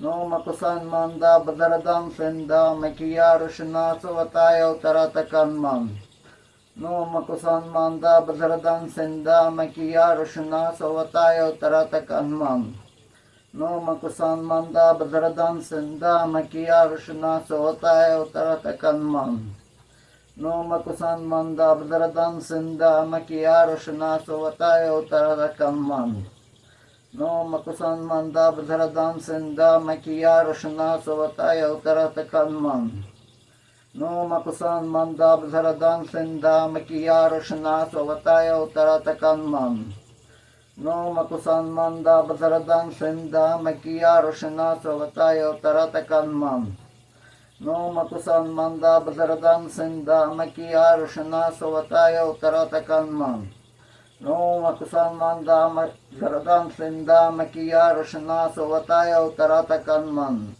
No makusan manda badaradan senda makiyar shina sawataya utaratakan man. No makusan manda badaradan senda makiyar shina sawataya utaratakan man. No makusan manda badaradan senda makiyar shina sawataya utaratakan man. No makusan manda badaradan senda makiyar shina sawataya utaratakan man. No makusan manda badaradan senda makiyar shina sawataya utaratakan man. No makusan manda badaradan senda makiyar shina sawataya utaratakan man. No makusan manda badaradan senda makiyar shina sawataya utaratakan man. No makusan manda badaradan senda makiyar shina sawataya utaratakan man. No makusan manda badaradan senda makiyar shina sawataya utaratakan man.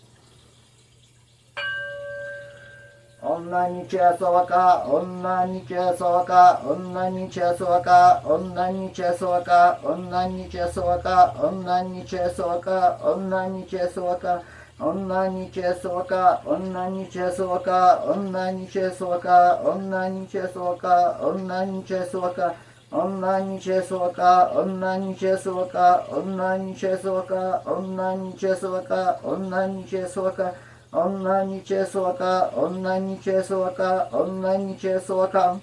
Om Nani Che Sawaka, Om Nani Che Sawaka, Om Nani Che Sawaka, Om Nani Che Sawaka, Om Nani Che Sawaka, Om Nani Che Sawaka, Om Nani Che Sawaka, Om Nani Che Sawaka, Om Nani Che Sawaka, Om Nani Che Sawaka, Om Nani Che Sawaka, Om Nani Che Sawaka, Om Nani Che Sawaka, Om Nani Che Sawaka, Om Nani Che Sawaka, Om Nani Che Sawaka, Om Nani Che Sawaka, Om Nani Che Sawaka, Om Nani Che Sawaka, Om Nani Che Sawaka.